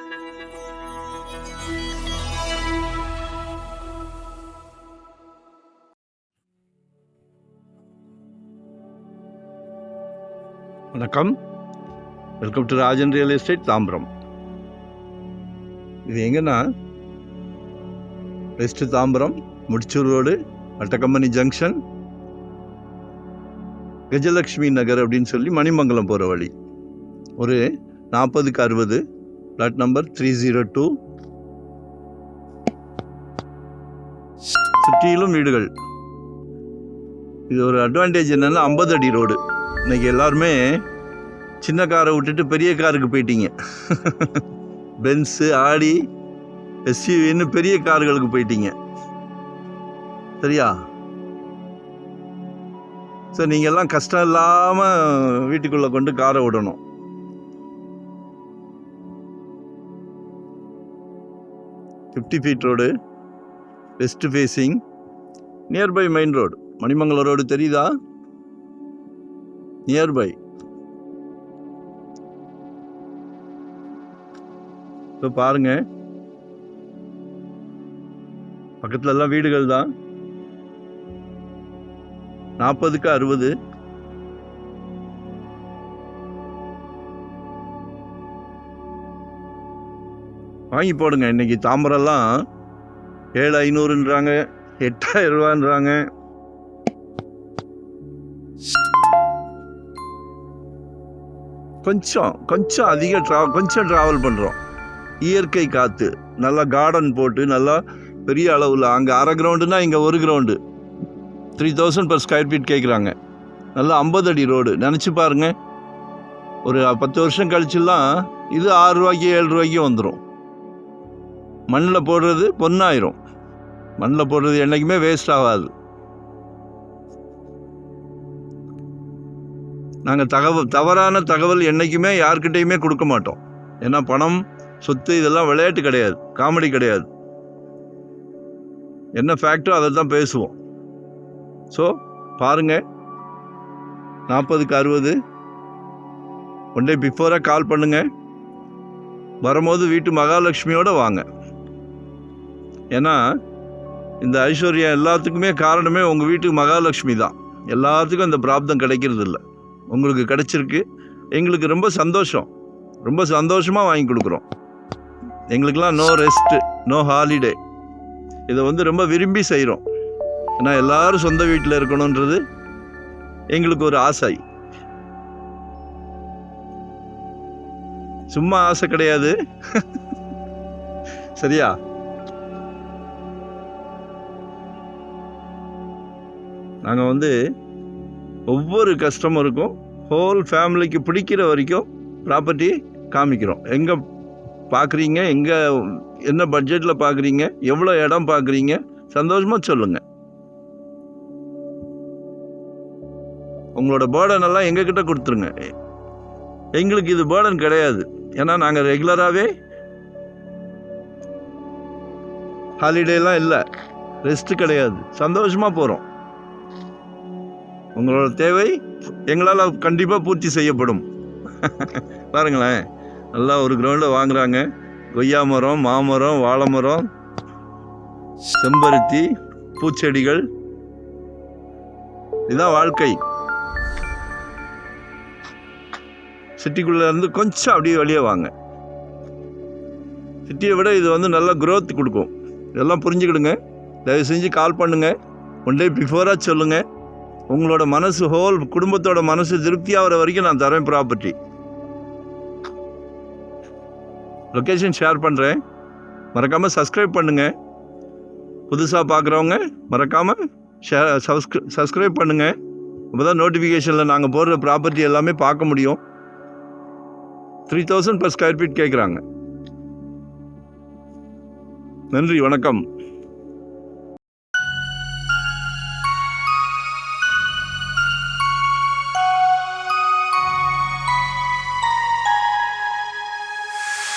வணக்கம், welcome to Rajan real estate Tambaram. இது எங்கன்னா west Tambaram, Mudichur road, Vattakkampani junction, Gajalakshmi Nagar அப்படின்னு சொல்லி மணிமங்கலம் போகிற வழி. ஒரு 40/60, பிளாட் நம்பர் 302. சுற்றிலும் வீடுகள். இது ஒரு அட்வான்டேஜ் என்னென்னா 50 அடி ரோடு. இன்றைக்கி எல்லாருமே சின்ன காரை விட்டுட்டு பெரிய காருக்கு போயிட்டீங்க. பென்ஸு, ஆடி, எஸ்யூவின்னு பெரிய கார்களுக்கு போயிட்டீங்க. சரியா? ஸோ நீங்கள் எல்லாம் கஷ்டம் இல்லாமல் வீட்டுக்குள்ளே கொண்டு காரை விடணும். $50 feet road, west facing, nearby main road. Manimangalam road தெரியுதா? நியர்பை. ஸோ பாருங்க, பக்கத்துல எல்லாம் வீடுகள் தான். 40/60. வாங்கி போடுங்க. இன்னைக்கு தாம்பரம்லாம் 7,500ன்றாங்க, 8,000 ரூபான்றாங்க. கொஞ்சம் அதிக கொஞ்சம் ட்ராவல் பண்ணுறோம். இயற்கை காற்று, நல்லா கார்டன் போட்டு, நல்லா பெரிய அளவில். அங்கே அரை கிரவுண்டுனா இங்கே 1 கிரவுண்டு. 3,000 per square feet கேட்குறாங்க. நல்லா 50 அடி ரோடு. நினச்சி பாருங்க, ஒரு 10 வருஷம் கழிச்சுலாம் இது 6 ரூபாய்க்கு 7 ரூபாய்க்கு வந்துடும். மண்ணில் போடுறது பொண்ணாயிரும். மண்ணில் போடுறது என்றைக்குமே வேஸ்ட் ஆகாது. நாங்கள் தவறான தகவல் என்றைக்குமே யார்கிட்டையுமே கொடுக்க மாட்டோம். ஏன்னா பணம், சொத்து இதெல்லாம் விளையாட்டு கிடையாது, காமெடி கிடையாது. என்ன ஃபேக்டோ அதை தான் பேசுவோம். ஸோ பாருங்கள், 40/60. ஒன் டே பிஃபோராக கால் பண்ணுங்க. வரும்போது வீட்டு மகாலட்சுமியோடு வாங்க. ஏன்னா இந்த ஐஸ்வர்யம் எல்லாத்துக்குமே காரணமே உங்கள் வீட்டுக்கு மகாலட்சுமி தான். எல்லாத்துக்கும் இந்த பிராப்தம் கிடைக்கிறது இல்லை. உங்களுக்கு கிடைச்சிருக்கு. எங்களுக்கு ரொம்ப சந்தோஷம். ரொம்ப சந்தோஷமாக வாங்கி கொடுக்குறோம். எங்களுக்கெல்லாம் நோ ரெஸ்ட்டு, நோ ஹாலிடே. இதை ரொம்ப விரும்பி செய்கிறோம். ஏன்னா எல்லோரும் சொந்த வீட்டில் இருக்கணுன்றது எங்களுக்கு ஒரு ஆசை. சும்மா ஆசை கிடையாது. சரியா? நாங்கள் ஒவ்வொரு கஸ்டமருக்கும் ஹோல் ஃபேமிலிக்கு பிடிக்கிற வரைக்கும் ப்ராப்பர்ட்டி காமிக்கிறோம். எங்கே பார்க்குறீங்க, எங்கே என்ன பட்ஜெட்டில் பார்க்குறீங்க, எவ்வளோ இடம் பார்க்குறீங்க, சந்தோஷமாக சொல்லுங்கள். உங்களோட பேர்டன் எல்லாம் எங்ககிட்ட கொடுத்துருங்க. எங்களுக்கு இது பேர்டன் கிடையாது. ஏன்னா நாங்கள் ரெகுலராகவே ஹாலிடேலாம் இல்லை, ரெஸ்ட்டு கிடையாது, சந்தோஷமாக போகிறோம். உங்களோட தேவை எங்களால் கண்டிப்பாக பூர்த்தி செய்யப்படும். பாருங்களேன், நல்லா ஒரு கிரவுண்டில் வாங்குகிறாங்க. கொய்யா மரம், மாமரம், வாழை மரம், செம்பருத்தி, பூச்செடிகள். இதுதான் வாழ்க்கை. சிட்டிக்குள்ளே இருந்து கொஞ்சம் அப்படியே வெளியே வாங்க. சிட்டியை விட இது நல்ல க்ரோத் கொடுக்கும். இதெல்லாம் புரிஞ்சுக்கிடுங்க. தயவு செஞ்சு கால் பண்ணுங்கள். ஒன் டே பிஃபோராக சொல்லுங்கள். உங்களோட மனசு, ஹோல் குடும்பத்தோட மனசு திருப்தியாகிற வரைக்கும் நான் தரேன் ப்ராப்பர்ட்டி. லொக்கேஷன் ஷேர் பண்ணுறேன். மறக்காமல் சப்ஸ்கிரைப் பண்ணுங்கள். புதுசாக பார்க்குறவங்க மறக்காமல் சப்ஸ்கிரைப் பண்ணுங்கள். அப்போ தான் நோட்டிஃபிகேஷனில் நாங்கள் போடுற ப்ராப்பர்ட்டி எல்லாமே பார்க்க முடியும். 3,000 per square feet கேட்குறாங்க. நன்றி, வணக்கம்.